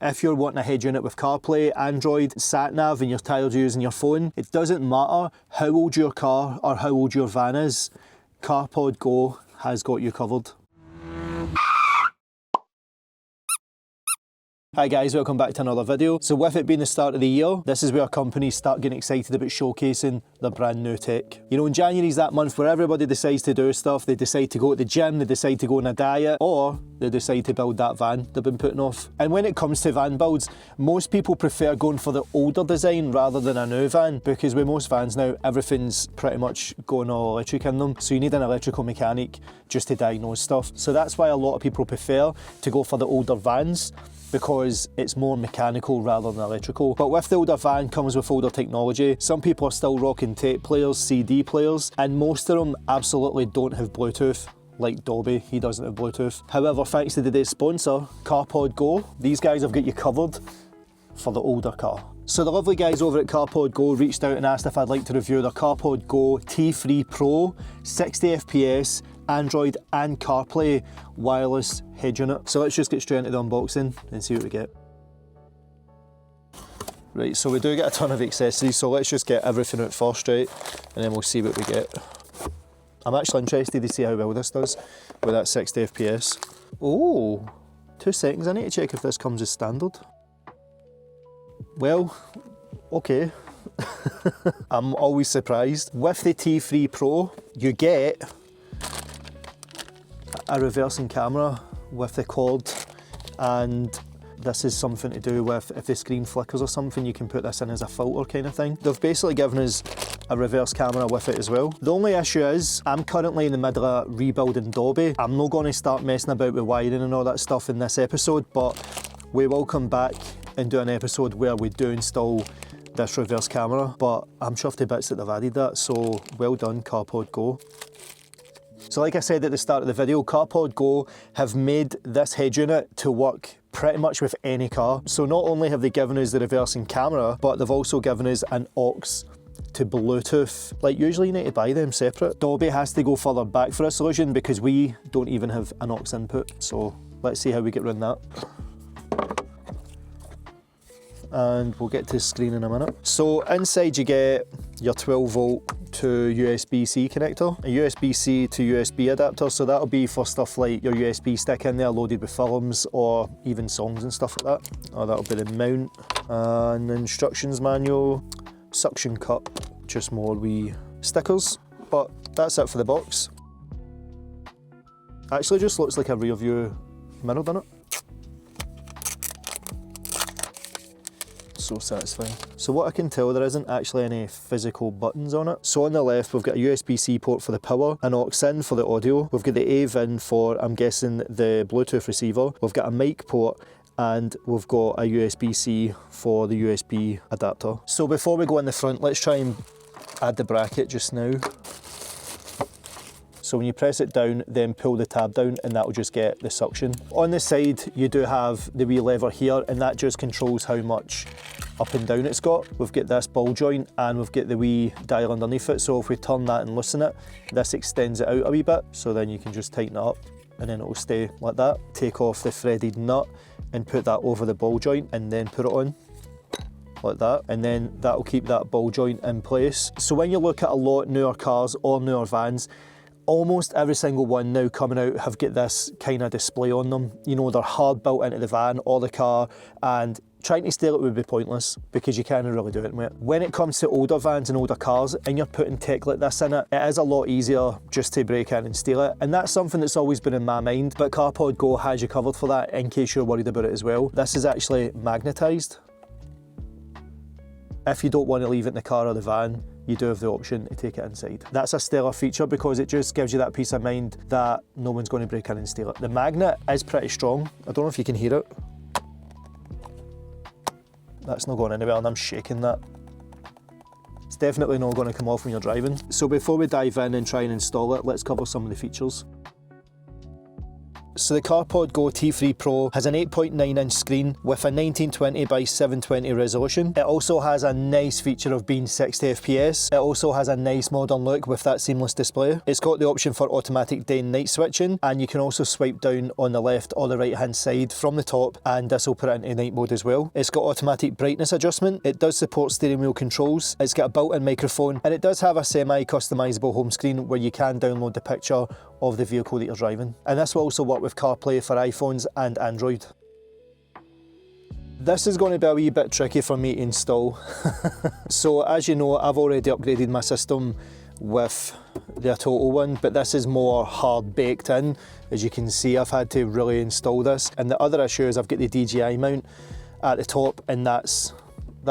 If you're wanting a head unit with CarPlay, Android, sat-nav and you're tired of using your phone, it doesn't matter how old your car or how old your van is, CarPodGo has got you covered. Hi guys, welcome back to another video. So with it being the start of the year, this is where companies start getting excited about showcasing their brand new tech. You know, in January's that month where everybody decides to do stuff. They decide to go to the gym, they decide to go on a diet, or they decide to build that van they've been putting off. And when it comes to van builds, most people prefer going for the older design rather than a new van, because with most vans now, everything's pretty much going all electric in them. So you need an electrical mechanic just to diagnose stuff. So that's why a lot of people prefer to go for the older vans, because it's more mechanical rather than electrical. But with the older van comes with older technology. Some people are still rocking tape players, CD players, and most of them absolutely don't have Bluetooth. Like Dobby, he doesn't have Bluetooth. However, thanks to today's sponsor, CarPodGo, these guys have got you covered for the older car. So the lovely guys over at CarPodGo reached out and asked if I'd like to review their CarPodGo T3 Pro 60 FPS Android and CarPlay wireless head unit. So let's just get straight into the unboxing and see what we get. Right, so we do get a ton of accessories, so let's just get everything out first, right? And then we'll see what we get. I'm actually interested to see how well this does with that 60 FPS. Oh, 2 seconds, I need to check if this comes as standard. Well, okay. I'm always surprised. With the T3 Pro, you get a reversing camera with the quad, and this is something to do with if the screen flickers or something, you can put this in as a filter kind of thing. They've basically given us a reverse camera with it as well. The only issue is, I'm currently in the middle of rebuilding Dobby. I'm not going to start messing about with wiring and all that stuff in this episode, but we will come back and do an episode where we do install this reverse camera, but I'm chuffed to bits that they've added that, so well done CarPodGo. So like I said at the start of the video, CarPodGo have made this head unit to work pretty much with any car. So not only have they given us the reversing camera, but they've also given us an aux to Bluetooth. Like usually you need to buy them separate. Dobby has to go further back for a solution because we don't even have an aux input. So let's see how we get around that. And we'll get to the screen in a minute. So inside you get your 12 volt to USB-C connector, a USB-C to USB adapter, so that'll be for stuff like your USB stick in there loaded with films or even songs and stuff like that. Or that'll be the mount, and instructions manual, suction cup, just more wee stickers, but that's it for the box. Actually just looks like a rear view mirror, doesn't it? So satisfying. So what I can tell, there isn't actually any physical buttons on it. So on the left we've got a USB-C port for the power, an aux in for the audio, we've got the AV in for, I'm guessing, the Bluetooth receiver, we've got a mic port, and we've got a USB-C for the USB adapter. So before we go in the front, let's try and add the bracket just now. So when you press it down, then pull the tab down and that will just get the suction. On the side, you do have the wee lever here, and that just controls how much up and down it's got. We've got this ball joint and we've got the wee dial underneath it. So if we turn that and loosen it, this extends it out a wee bit. So then you can just tighten it up and then it will stay like that. Take off the threaded nut and put that over the ball joint and then put it on like that, and then that will keep that ball joint in place. So when you look at a lot newer cars or newer vans, almost every single one now coming out have got this kind of display on them. You know, they're hard built into the van or the car, and trying to steal it would be pointless because you can't really do it with it. When it comes to older vans and older cars and you're putting tech like this in it, it is a lot easier just to break in and steal it. And that's something that's always been in my mind, but CarPodGo has you covered for that in case you're worried about it as well. This is actually magnetised. If you don't want to leave it in the car or the van, you do have the option to take it inside. That's a stellar feature because it just gives you that peace of mind that no one's going to break in and steal it. The magnet is pretty strong. I don't know if you can hear it. That's not going anywhere and I'm shaking that. It's definitely not going to come off when you're driving. So before we dive in and try and install it, let's cover some of the features. So the CarPodGo T3 Pro has an 8.9-inch screen with a 1920 by 720 resolution. It also has a nice feature of being 60 FPS. It also has a nice modern look with that seamless display. It's got the option for automatic day and night switching, and you can also swipe down on the left or the right hand side from the top, and this will put it into night mode as well. It's got automatic brightness adjustment. It does support steering wheel controls. It's got a built-in microphone, and it does have a semi-customizable home screen where you can download the picture of the vehicle that you're driving. And this will also work with CarPlay for iPhones and Android. This is going to be a wee bit tricky for me to install. So as you know, I've already upgraded my system with the Total one, but this is more hard baked in. As you can see, I've had to really install this. And the other issue is I've got the DJI mount at the top, and that's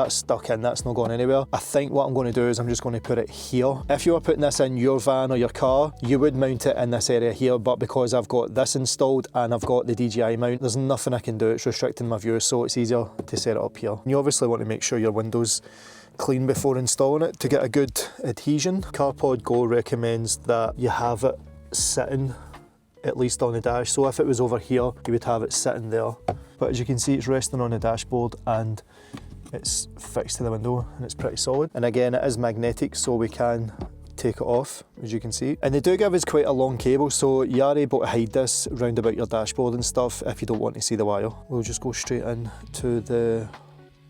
stuck in, that's not going anywhere. I think what I'm going to do is I'm just going to put it here. If you were putting this in your van or your car, you would mount it in this area here, but because I've got this installed and I've got the DJI mount, there's nothing I can do. It's restricting my view, so it's easier to set it up here. You obviously want to make sure your window's clean before installing it to get a good adhesion. CarPodGo recommends that you have it sitting at least on the dash, so if it was over here, you would have it sitting there. But as you can see, it's resting on the dashboard and it's fixed to the window, and it's pretty solid. And again, it is magnetic, so we can take it off, as you can see. And they do give us quite a long cable, so you are able to hide this round about your dashboard and stuff if you don't want to see the wire. We'll just go straight in to the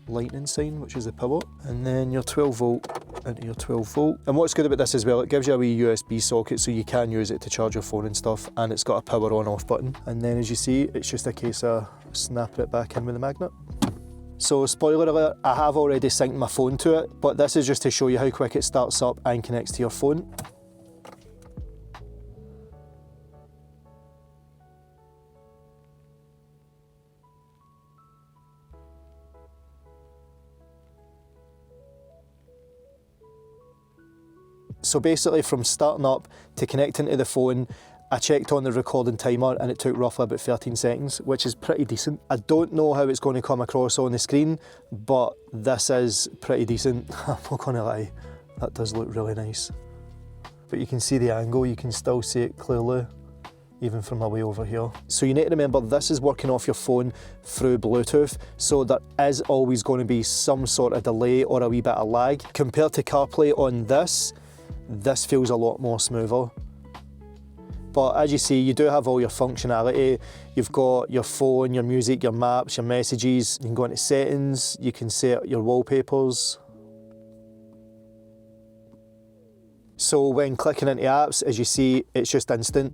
lightning sign, which is the power, and then your 12 volt into your 12 volt. And what's good about this as well, it gives you a wee USB socket, so you can use it to charge your phone and stuff, and it's got a power on off button. And then as you see, it's just a case of snapping it back in with the magnet. So spoiler alert, I have already synced my phone to it, but this is just to show you how quick it starts up and connects to your phone. So basically from starting up to connecting to the phone, I checked on the recording timer and it took roughly about 13 seconds, which is pretty decent. I don't know how it's going to come across on the screen, but this is pretty decent. I'm not going to lie, that does look really nice. But you can see the angle, you can still see it clearly, even from my way over here. So you need to remember this is working off your phone through Bluetooth, so there is always going to be some sort of delay or a wee bit of lag. Compared to CarPlay on this feels a lot more smoother. But as you see, you do have all your functionality. You've got your phone, your music, your maps, your messages. You can go into settings, you can set your wallpapers. So when clicking into apps, as you see, it's just instant.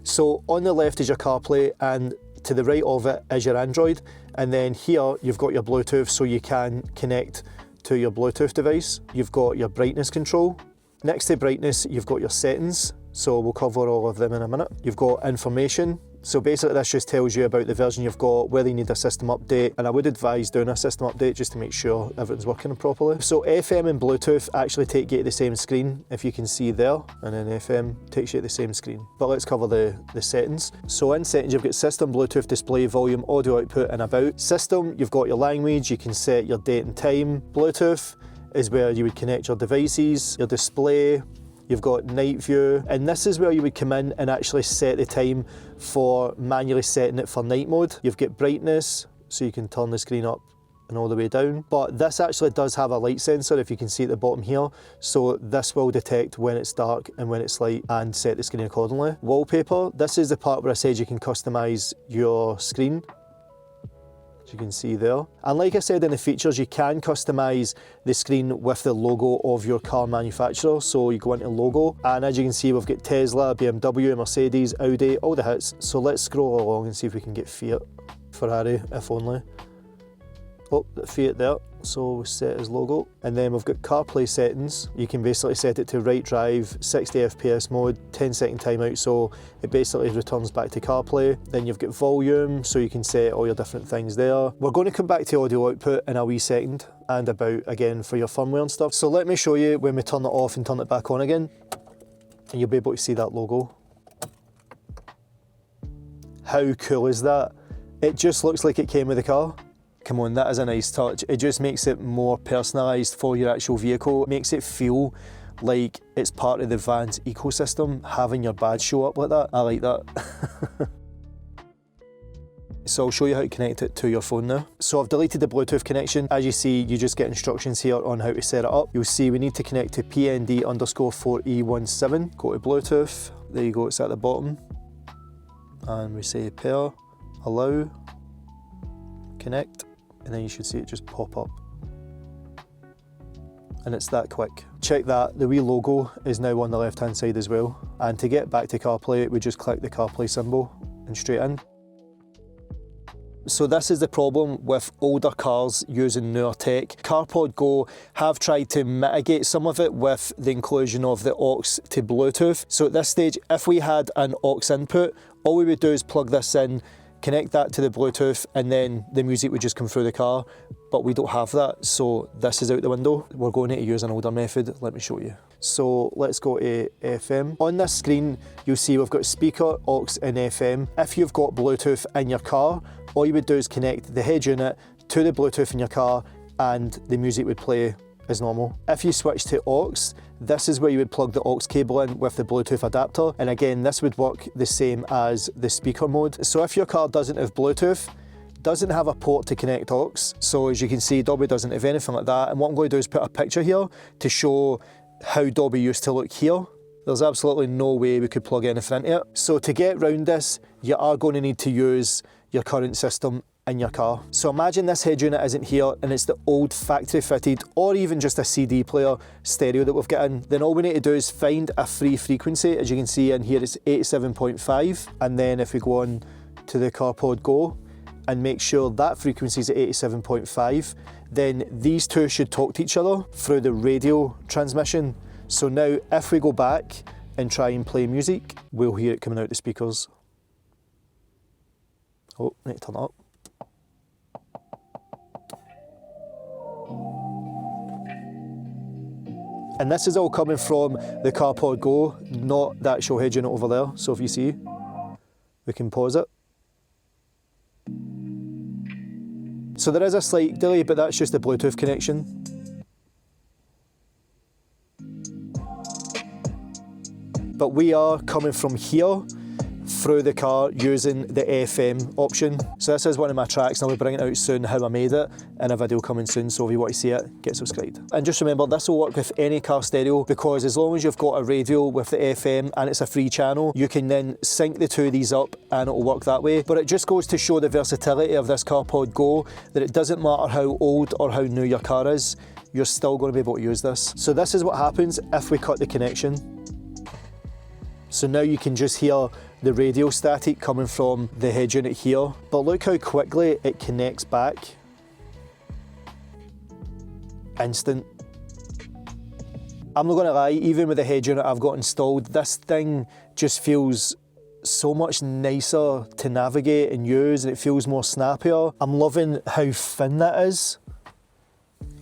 So on the left is your CarPlay, and to the right of it is your Android. And then here you've got your Bluetooth, so you can connect to your Bluetooth device. You've got your brightness control. Next to brightness, you've got your settings, so we'll cover all of them in a minute. You've got information, so basically this just tells you about the version you've got, whether you need a system update, and I would advise doing a system update just to make sure everything's working properly. So FM and Bluetooth actually take you to the same screen, if you can see there, and then FM takes you to the same screen. But let's cover the settings. So in settings, you've got system, Bluetooth, display, volume, audio output, and about. System, you've got your language, you can set your date and time. Bluetooth is where you would connect your devices, your display, you've got night view, and this is where you would come in and actually set the time for manually setting it for night mode. You've got brightness, so you can turn the screen up and all the way down, but this actually does have a light sensor, if you can see at the bottom here, so this will detect when it's dark and when it's light and set the screen accordingly. Wallpaper, this is the part where I said you can customize your screen. You can see there. And like I said in the features, you can customize the screen with the logo of your car manufacturer. So you go into logo, and as you can see, we've got Tesla, BMW, Mercedes, Audi, all the hits. So let's scroll along and see if we can get Fiat, Ferrari, if only. Oh, the Fiat there. So we'll set his logo. And then we've got CarPlay settings. You can basically set it to right drive, 60 FPS mode, 10-second timeout, so it basically returns back to CarPlay. Then you've got volume, so you can set all your different things there. We're going to come back to audio output in a wee second, and about again for your firmware and stuff. So let me show you when we turn it off and turn it back on again, and you'll be able to see that logo. How cool is that? It just looks like it came with the car. Come on, that is a nice touch. It just makes it more personalised for your actual vehicle. It makes it feel like it's part of the van's ecosystem, having your badge show up like that. I like that. So I'll show you how to connect it to your phone now. So I've deleted the Bluetooth connection. As you see, you just get instructions here on how to set it up. You'll see we need to connect to PND_4E17. Go to Bluetooth. There you go, it's at the bottom. And we say pair, allow, connect, and then you should see it just pop up. And it's that quick. Check that, the wee logo is now on the left-hand side as well. And to get back to CarPlay, we just click the CarPlay symbol and straight in. So this is the problem with older cars using newer tech. CarPodGo have tried to mitigate some of it with the inclusion of the aux to Bluetooth. So at this stage, if we had an aux input, all we would do is plug this in, connect that to the Bluetooth, and then the music would just come through the car. But we don't have that, so this is out the window. We're going to use an older method. Let me show you. So let's go to FM. On this screen, you'll see we've got speaker, aux, and FM. If you've got Bluetooth in your car, all you would do is connect the head unit to the Bluetooth in your car, and the music would play as normal. If you switch to aux, this is where you would plug the aux cable in with the Bluetooth adapter. And again, this would work the same as the speaker mode. So if your car doesn't have Bluetooth, doesn't have a port to connect aux, so as you can see, Dobby doesn't have anything like that. And what I'm going to do is put a picture here to show how Dobby used to look here. There's absolutely no way we could plug anything into it. So to get around this, you are going to need to use your current system in your car. So imagine this head unit isn't here and it's the old factory fitted or even just a CD player stereo that we've got in. Then all we need to do is find a free frequency. As you can see in here, it's 87.5. And then if we go on to the CarPodGo and make sure that frequency is at 87.5, then these two should talk to each other through the radio transmission. So now if we go back and try and play music, we'll hear it coming out the speakers. Oh, need to turn it up. And this is all coming from the CarPodGo, not the actual head unit over there. So if you see, we can pause it. So there is a slight delay, but that's just the Bluetooth connection. But we are coming from here through the car using the FM option. So this is one of my tracks, and I'll be bringing it out soon, how I made it, in a video coming soon. So if you want to see it, get subscribed. And just remember, this will work with any car stereo, because as long as you've got a radio with the FM and it's a free channel, you can then sync the two of these up and it'll work that way. But it just goes to show the versatility of this CarPodGo, that it doesn't matter how old or how new your car is, you're still going to be able to use this. So this is what happens if we cut the connection. So now you can just hear the radio static coming from the head unit here. But look how quickly it connects back. Instant. I'm not gonna lie, even with the head unit I've got installed, this thing just feels so much nicer to navigate and use, and it feels more snappier. I'm loving how thin that is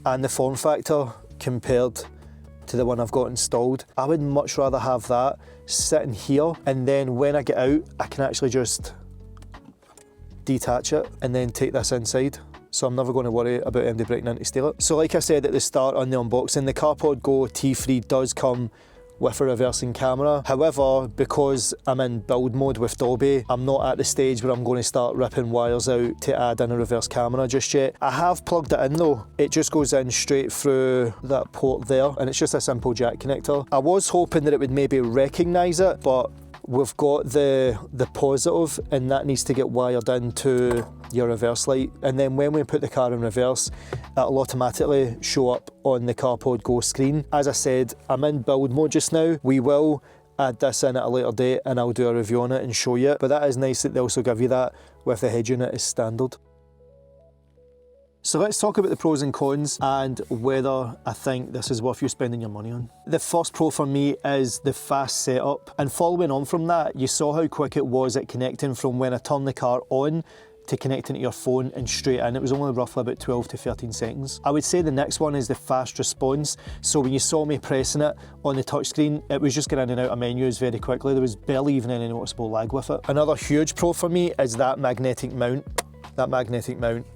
and the form factor compared to the one I've got installed. I would much rather have that sitting here, and then when I get out, I can actually just detach it and then take this inside. So I'm never going to worry about anybody breaking in to steal it. So like I said at the start on the unboxing, the CarPodGo T3 does come with a reversing camera. However, because I'm in build mode with Dobby, I'm not at the stage where I'm going to start ripping wires out to add in a reverse camera just yet. I have plugged it in though. It just goes in straight through that port there, and it's just a simple jack connector. I was hoping that it would maybe recognise it, but we've got the positive, and that needs to get wired into your reverse light. And then when we put the car in reverse, that'll automatically show up on the CarPodGo screen. As I said, I'm in build mode just now. We will add this in at a later date and I'll do a review on it and show you. But that is nice that they also give you that with the head unit as standard. So let's talk about the pros and cons and whether I think this is worth you spending your money on. The first pro for me is the fast setup. And following on from that, you saw how quick it was at connecting from when I turned the car on to connecting to your phone and straight in. It was only roughly about 12 to 13 seconds. I would say the next one is the fast response. So when you saw me pressing it on the touchscreen, it was just getting in and out of menus very quickly. There was barely even any noticeable lag with it. Another huge pro for me is that magnetic mount. That magnetic mount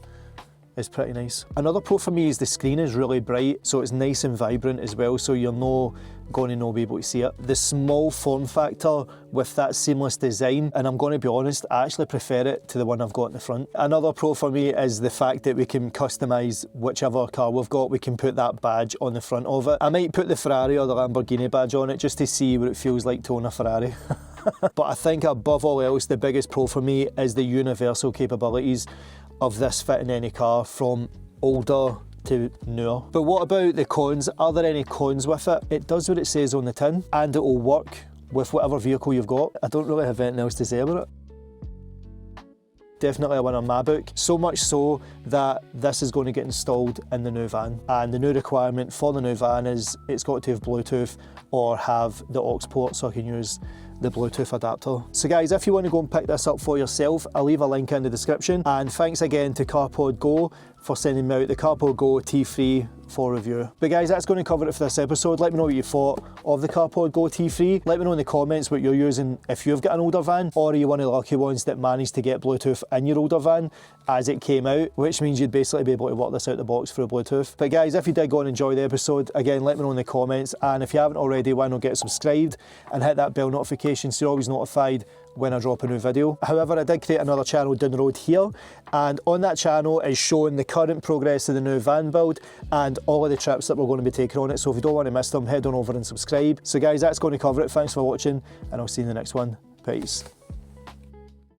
is pretty nice. Another pro for me is the screen is really bright, so it's nice and vibrant as well, so you're going to not be able to see it. The small form factor with that seamless design, and I'm going to be honest, I actually prefer it to the one I've got in the front. Another pro for me is the fact that we can customise whichever car we've got, we can put that badge on the front of it. I might put the Ferrari or the Lamborghini badge on it just to see what it feels like to own a Ferrari. But I think above all else, the biggest pro for me is the universal capabilities of this fitting any car from older to newer. But what about the cons? Are there any cons with it? It does what it says on the tin, and it will work with whatever vehicle you've got. I don't really have anything else to say about it. Definitely a winner in my book, so much so that this is going to get installed in the new van, and the new requirement for the new van is it's got to have Bluetooth or have the aux port so I can use the Bluetooth adapter. So guys, if you want to go and pick this up for yourself, I'll leave a link in the description, and thanks again to CarPodGo for sending me out the CarPodGo T3 for review. But guys, that's going to cover it for this episode. Let me know what you thought of the CarPodGo T3. Let me know in the comments what you're using if you've got an older van, or are you one of the lucky ones that managed to get Bluetooth in your older van as it came out, which means you'd basically be able to work this out the box through Bluetooth. But guys, if you did go and enjoy the episode, again, let me know in the comments, and if you haven't already, why not get subscribed and hit that bell notification so you're always notified when I drop a new video. However, I did create another channel down the road here, and on that channel is showing the current progress of the new van build and all of the trips that we're going to be taking on it. So if you don't want to miss them, head on over and subscribe. So guys, that's going to cover it. Thanks for watching, and I'll see you in the next one. Peace.